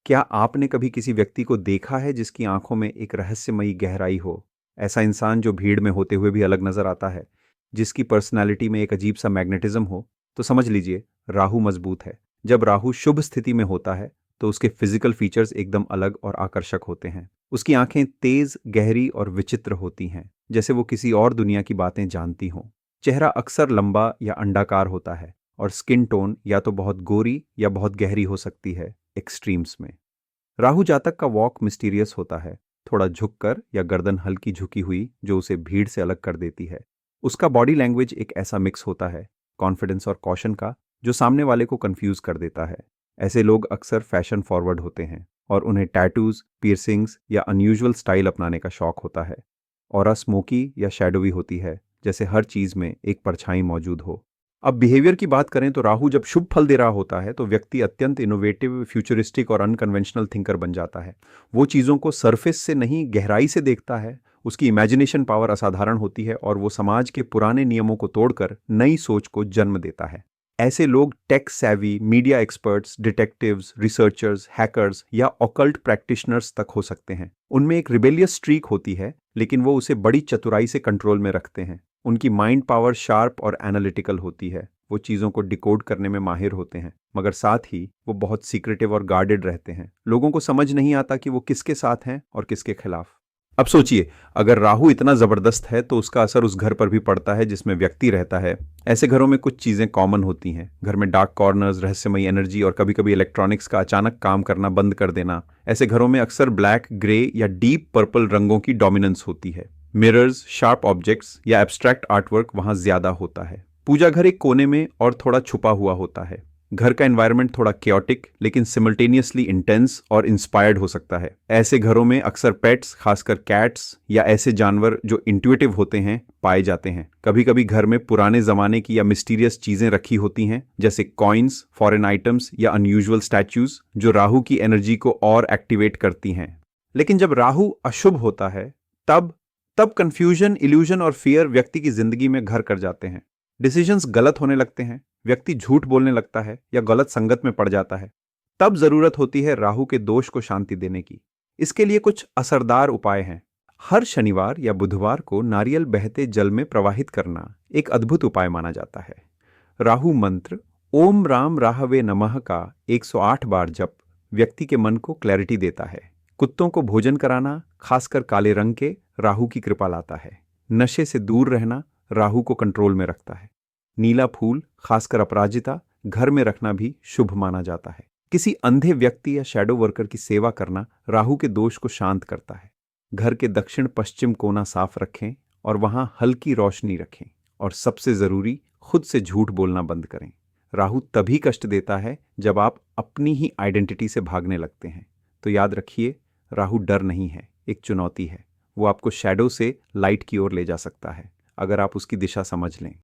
क्या आपने कभी किसी व्यक्ति को देखा है जिसकी आंखों में एक रहस्यमयी गहराई हो? ऐसा इंसान जो भीड़ में होते हुए भी अलग नजर आता है, जिसकी पर्सनैलिटी में एक अजीब सा मैग्नेटिज्म हो, तो समझ लीजिए राहु मजबूत है। जब राहु शुभ स्थिति में होता है तो उसके फिजिकल फीचर्स एकदम अलग और आकर्षक होते हैं। उसकी आंखें तेज, गहरी और विचित्र होती हैं, जैसे वो किसी और दुनिया की बातें जानती हों। चेहरा अक्सर लंबा या अंडाकार होता है और स्किन टोन या तो बहुत गोरी या बहुत गहरी हो सकती है, एक्सट्रीम्स में। राहु जातक का वॉक मिस्टीरियस होता है, थोड़ा झुककर या गर्दन हल्की झुकी हुई जो उसे भीड़ से अलग कर देती है। उसका बॉडी लैंग्वेज एक ऐसा मिक्स होता है, कॉन्फिडेंस और कॉशन का, जो सामने वाले को कंफ्यूज कर देता है। ऐसे लोग अक्सर फैशन फॉरवर्ड होते हैं और उन्हें टैटूज, पियर्सिंग्स या अनयूजुअल स्टाइल अपनाने का शौक होता है। ऑरा स्मोकी या शैडोवी होती है, जैसे हर चीज में एक परछाई मौजूद हो। अब बिहेवियर की बात करें तो राहु जब शुभ फल दे रहा होता है तो व्यक्ति अत्यंत इनोवेटिव, फ्यूचरिस्टिक और अनकन्वेंशनल थिंकर बन जाता है। वो चीज़ों को सरफेस से नहीं, गहराई से देखता है। उसकी इमेजिनेशन पावर असाधारण होती है और वो समाज के पुराने नियमों को तोड़कर नई सोच को जन्म देता है। ऐसे लोग tech savvy, media experts, detectives, researchers, hackers या ऑकल्ट प्रैक्टिशनर्स तक हो सकते हैं। उनमें एक रिबेलियस स्ट्रीक होती है, लेकिन वो उसे बड़ी चतुराई से कंट्रोल में रखते हैं। उनकी माइंड पावर शार्प और एनालिटिकल होती है। वो चीज़ों को डिकोड करने में माहिर होते हैं, मगर साथ ही वो बहुत सीक्रेटिव और गार्डेड रहते हैं। लोगों को समझ नहीं आता कि वो किसके साथ हैं और किसके खिलाफ। अब सोचिए, अगर राहु इतना जबरदस्त है तो उसका असर उस घर पर भी पड़ता है जिसमें व्यक्ति रहता है। ऐसे घरों में कुछ चीजें कॉमन होती हैं। घर में डार्क कॉर्नर्स, रहस्यमयी एनर्जी और कभी कभी इलेक्ट्रॉनिक्स का अचानक काम करना बंद कर देना। ऐसे घरों में अक्सर ब्लैक, ग्रे या डीप पर्पल रंगों की डोमिनेंस होती है। मिरर्स, शार्प ऑब्जेक्ट्स या एब्स्ट्रैक्ट आर्टवर्क वहां ज्यादा होता है। पूजा घर एक कोने में और थोड़ा छुपा हुआ होता है। घर का एनवायरनमेंट थोड़ा केओटिक लेकिन सिमल्टेनियसली इंटेंस और इंस्पायर्ड हो सकता है। ऐसे घरों में अक्सर पेट्स, खासकर कैट्स या ऐसे जानवर जो इंट्यूटिव होते हैं, पाए जाते हैं। कभी कभी घर में पुराने जमाने की या मिस्टीरियस चीजें रखी होती हैं, जैसे कॉइन्स, फॉरेन आइटम्स या अनयूजुअल स्टैच्यूज, जो राहु की एनर्जी को और एक्टिवेट करती हैं। लेकिन जब राहु अशुभ होता है तब तब कंफ्यूजन, इल्यूजन और फियर व्यक्ति की जिंदगी में घर कर जाते हैं। डिसीजंस गलत होने लगते हैं, व्यक्ति झूठ बोलने लगता है या गलत संगत में पड़ जाता है। तब जरूरत होती है राहु के दोष को शांति देने की। इसके लिए कुछ असरदार उपाय हैं। हर शनिवार या बुधवार को नारियल बहते जल में प्रवाहित करना एक अद्भुत उपाय माना जाता है। राहु मंत्र ओम राम राहवे नमः का 108 बार जप व्यक्ति के मन को क्लैरिटी देता है। कुत्तों को भोजन कराना, खासकर काले रंग के, राहु की कृपा लाता है। नशे से दूर रहना राहु को कंट्रोल में रखता है। नीला फूल, खासकर अपराजिता, घर में रखना भी शुभ माना जाता है। किसी अंधे व्यक्ति या शैडो वर्कर की सेवा करना राहु के दोष को शांत करता है। घर के दक्षिण पश्चिम कोना साफ रखें और वहां हल्की रोशनी रखें। और सबसे जरूरी, खुद से झूठ बोलना बंद करें। राहु तभी कष्ट देता है जब आप अपनी ही आइडेंटिटी से भागने लगते हैं। तो याद रखिए, राहु डर नहीं है, एक चुनौती है। वो आपको शैडो से लाइट की ओर ले जा सकता है, अगर आप उसकी दिशा समझ लें।